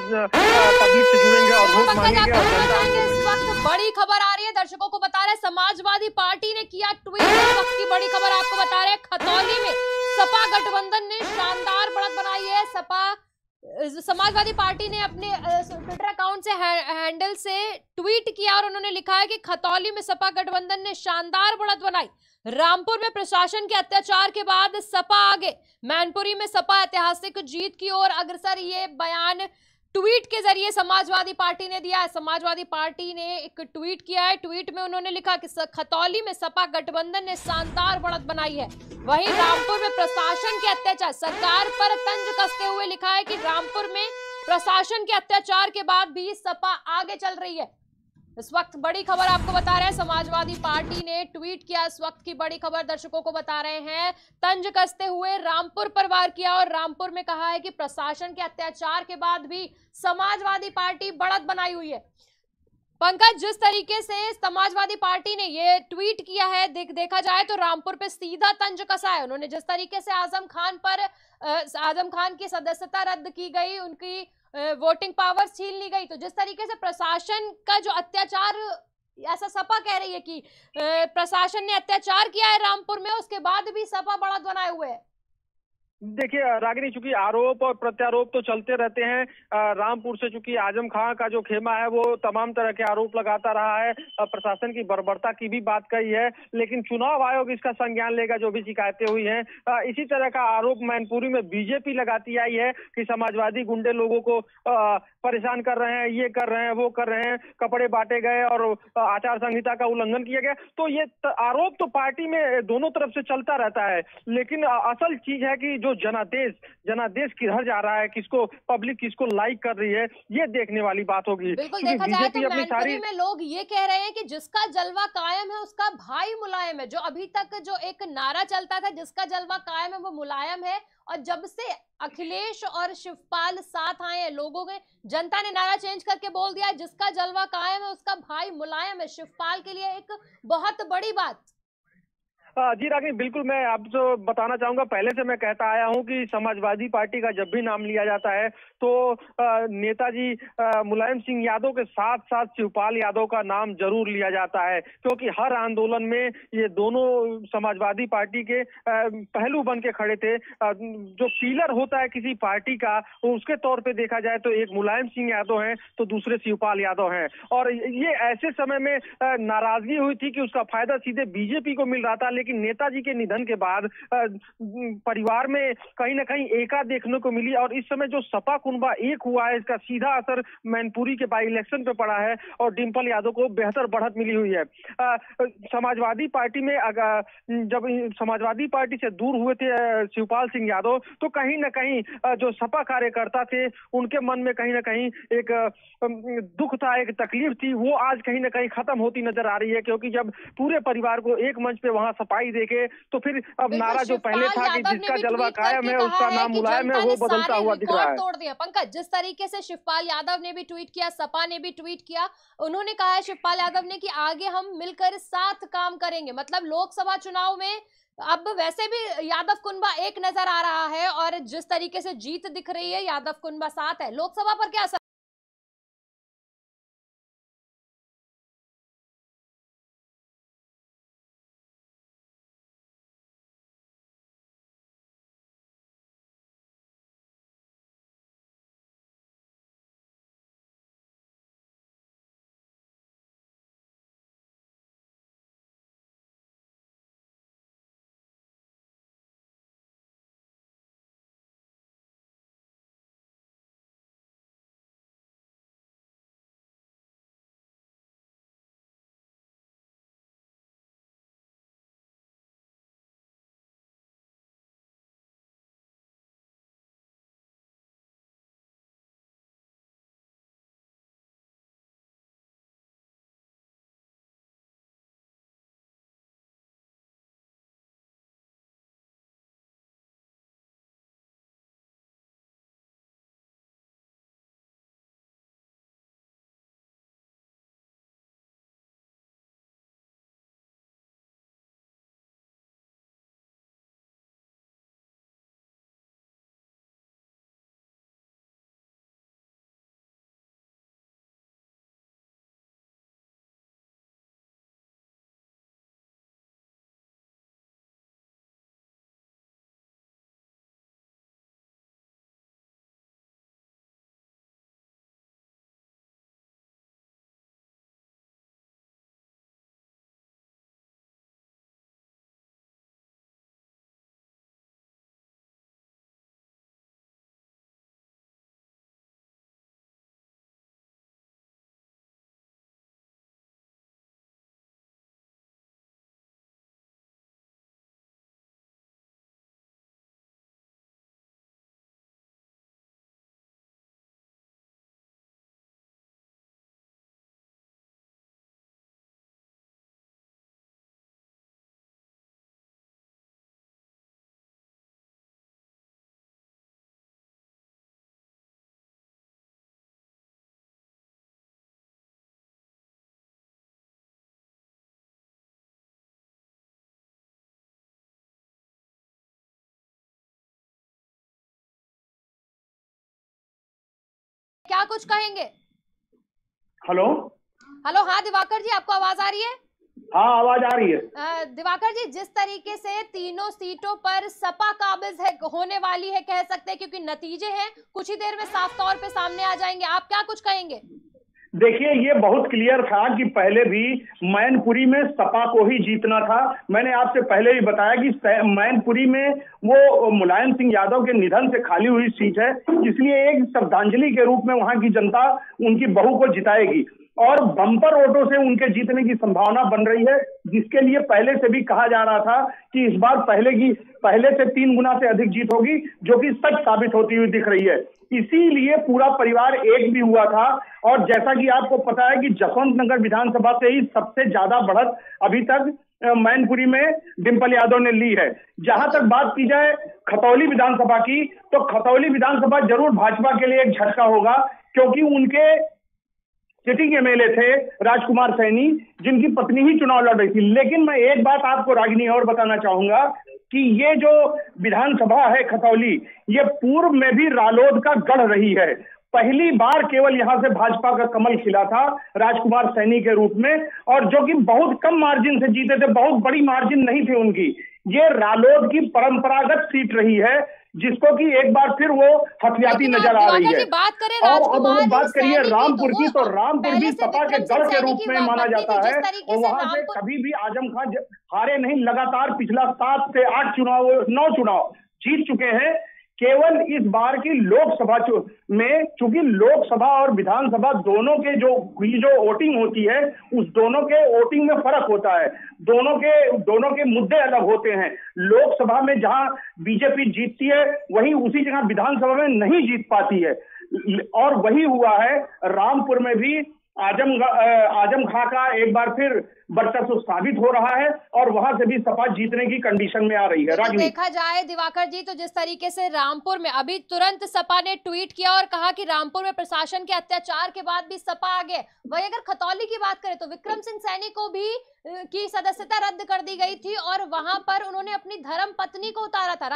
Public से जुड़ेंगे और वोट पंकज, मांगेंगे आपको और बताना जनता चाहेंगे उनको इस वक्त बड़ी खबर आ रही है, दर्शकों को बता रहे हैं समाजवादी पार्टी ने किया ट्वीट। इस वक्त की बड़ी खबर आपको बता रहे हैं, खतौली में सपा गठबंधन ने शानदार बढ़त बनाई है। समाजवादी पार्टी ने अपने ट्विटर अकाउंट से हैंडल से ट्वीट किया और उन्होंने लिखा है कि खतौली में सपा गठबंधन ने शानदार बढ़त बनाई। रामपुर में प्रशासन के अत्याचार के बाद सपा आगे, मैनपुरी में सपा ऐतिहासिक जीत की ओर अग्रसर। ये बयान ट्वीट के जरिए समाजवादी पार्टी ने दिया है। समाजवादी पार्टी ने एक ट्वीट किया है। ट्वीट में उन्होंने लिखा कि खतौली में सपा गठबंधन ने शानदार बढ़त बनाई है। वहीं रामपुर में प्रशासन के अत्याचार, सरकार पर तंज कसते हुए लिखा है कि रामपुर में प्रशासन के अत्याचार के बाद भी सपा आगे चल रही है। इस वक्त बड़ी खबर आपको बता रहे हैं, समाजवादी पार्टी ने ट्वीट किया। इस वक्त की बड़ी खबर दर्शकों को बता रहे हैं, तंज कसते हुए रामपुर पर वार किया और रामपुर में कहा है कि प्रशासन के अत्याचार के बाद भी समाजवादी पार्टी बढ़त बनाई हुई है। पंकज, जिस तरीके से समाजवादी पार्टी ने ये ट्वीट किया है, देखा जाए तो रामपुर पे सीधा तंज कसा है उन्होंने। जिस तरीके से आजम खान की सदस्यता रद्द की गई, उनकी वोटिंग पावर छीन ली गई, तो जिस तरीके से प्रशासन का जो अत्याचार, ऐसा सपा कह रही है कि प्रशासन ने अत्याचार किया है रामपुर में, उसके बाद भी सपा बढ़त बनाए हुए है। देखिए रागिनी, चूंकि आरोप और प्रत्यारोप तो चलते रहते हैं। रामपुर से चूंकि आजम खान का जो खेमा है वो तमाम तरह के आरोप लगाता रहा है, प्रशासन की बर्बरता की भी बात कही है, लेकिन चुनाव आयोग इसका संज्ञान लेगा जो भी शिकायतें हुई हैं। इसी तरह का आरोप मैनपुरी में बीजेपी लगाती आई है कि समाजवादी गुंडे लोगों को परेशान कर रहे हैं, ये कर रहे हैं, वो कर रहे हैं, कपड़े बांटे गए और आचार संहिता का उल्लंघन किया गया। तो ये आरोप तो पार्टी में दोनों तरफ से चलता रहता है, लेकिन असल चीज है कि जो जनादेश किधर जा रहा है, किसको पब्लिक किसको लाइक कर रही है, ये देखने वाली बात होगी। बिल्कुल, क्योंकि देखा जाए तो बीजेपी अपनी मैनपुरी सारी में लोग ये कह रहे हैं कि जिसका जलवा कायम है उसका भाई मुलायम है। जो अभी तक जो एक नारा चलता था, जिसका जलवा कायम है वो मुलायम है, और जब से अखिलेश और शिवपाल साथ आए हैं, लोगों ने, जनता ने नारा चेंज करके बोल दिया है, जिसका जलवा कायम है उसका भाई मुलायम है। शिवपाल के लिए एक बहुत बड़ी बात। जी रागिनी, बिल्कुल मैं आपको बताना चाहूंगा, पहले से मैं कहता आया हूं कि समाजवादी पार्टी का जब भी नाम लिया जाता है तो नेताजी मुलायम सिंह यादव के साथ साथ शिवपाल यादव का नाम जरूर लिया जाता है, क्योंकि हर आंदोलन में ये दोनों समाजवादी पार्टी के पहलू बन के खड़े थे। जो पिलर होता है किसी पार्टी का, उसके तौर पे देखा जाए तो एक मुलायम सिंह यादव हैं तो दूसरे शिवपाल यादव हैं। और ये ऐसे समय में नाराजगी हुई थी कि उसका फायदा सीधे बीजेपी को मिल रहा था, लेकिन नेताजी के निधन के बाद परिवार में कहीं ना कहीं एका देखने को मिली। और इस समय जो सपा कुनबा एक हुआ है, इसका सीधा असर मैनपुरी के बाई इलेक्शन पे पड़ा है और डिंपल यादव को बेहतर बढ़त मिली हुई है। समाजवादी पार्टी में जब समाजवादी पार्टी से दूर हुए थे शिवपाल सिंह यादव, तो कहीं ना कहीं जो सपा कार्यकर्ता थे उनके मन में कहीं ना कहीं एक दुख था, एक तकलीफ थी, वो आज कहीं ना कहीं खत्म होती नजर आ रही है। क्योंकि जब पूरे परिवार को एक मंच पे वहां सफाई देके, तो फिर अब नारा जो पहले था कि जिसका जलवा कायम है उसका नाम मुलायम है, वो बदलता हुआ दिख रहा है। तोड़ दिया। पंकज, जिस तरीके से शिवपाल यादव ने भी ट्वीट किया, सपा ने भी ट्वीट किया, उन्होंने कहा है शिवपाल यादव ने कि आगे हम मिलकर साथ काम करेंगे। मतलब लोकसभा चुनाव में अब वैसे भी यादव कुनबा एक नजर आ रहा है, और जिस तरीके से जीत दिख रही है, यादव कुनबा साथ है। लोकसभा पर क्या क्या कुछ कहेंगे? हेलो। हेलो, हाँ दिवाकर जी, आपको आवाज आ रही है? हाँ, आवाज आ रही है। दिवाकर जी, जिस तरीके से तीनों सीटों पर सपा काबिज है होने वाली है, कह सकते हैं, क्योंकि नतीजे हैं कुछ ही देर में साफ तौर पे सामने आ जाएंगे, आप क्या कुछ कहेंगे? देखिए, ये बहुत क्लियर था कि पहले भी मैनपुरी में सपा को ही जीतना था। मैंने आपसे पहले ही बताया कि मैनपुरी में वो मुलायम सिंह यादव के निधन से खाली हुई सीट है, इसलिए एक श्रद्धांजलि के रूप में वहां की जनता उनकी बहू को जिताएगी और बम्पर वोटों से उनके जीतने की संभावना बन रही है, जिसके लिए पहले से भी कहा जा रहा था कि इस बार पहले से 3 गुना से अधिक जीत होगी, जो कि सच साबित होती हुई दिख रही है। इसीलिए पूरा परिवार एक भी हुआ था और जैसा कि आपको पता है कि जसवंत नगर विधानसभा से ही सबसे ज्यादा बढ़त अभी तक मैनपुरी में डिंपल यादव ने ली है। जहां तक बात की जाए खतौली विधानसभा की, तो खतौली विधानसभा जरूर भाजपा के लिए एक झटका होगा, क्योंकि उनके सिटिंग एमएलए थे राजकुमार सैनी, जिनकी पत्नी ही चुनाव लड़ रही थी। लेकिन मैं एक बात आपको रागिनी और बताना चाहूंगा कि ये जो विधानसभा है खतौली, ये पूर्व में भी रालोद का गढ़ रही है। पहली बार केवल यहां से भाजपा का कमल खिला था राजकुमार सैनी के रूप में, और जो कि बहुत कम मार्जिन से जीते थे, बहुत बड़ी मार्जिन नहीं थी उनकी। ये रालोद की परंपरागत सीट रही है, जिसको कि एक बार फिर वो हथियाती नजर आ रही है। बात करें और अब राजकुमार बात करिए रामपुर की, तो रामपुर पहले भी से सपा के विक्रम गढ़ सिंह के सैनी रूप की में माना पत्नी जाता थी, है, जिस तरीके और से वहां से रामपुर कभी भी आजम खान हारे नहीं, लगातार पिछला 7 से 8 चुनाव 9 चुनाव जीत चुके हैं। केवल इस बार की लोकसभा में, चूंकि लोकसभा और विधानसभा दोनों के जो वोटिंग होती है, उस दोनों के वोटिंग में फर्क होता है, दोनों के मुद्दे अलग होते हैं। लोकसभा में जहां बीजेपी जीतती है, वहीं उसी जगह विधानसभा में नहीं जीत पाती है, और वही हुआ है रामपुर में भी। आजम खां का एक बार फिर वर्चस्व साबित हो रहा है और वहां से भी सपा जीतने की कंडीशन में आ रही है। तो देखा जाए दिवाकर जी, तो जिस तरीके से रामपुर में अभी तुरंत सपा ने ट्वीट किया और कहा कि रामपुर में प्रशासन के अत्याचार के बाद भी सपा आगे। वही अगर खतौली की बात करें तो विक्रम सिंह सैनी को भी की सदस्यता रद्द कर दी गई थी और वहां पर उन्होंने अपनी धर्म पत्नी को उतारा था।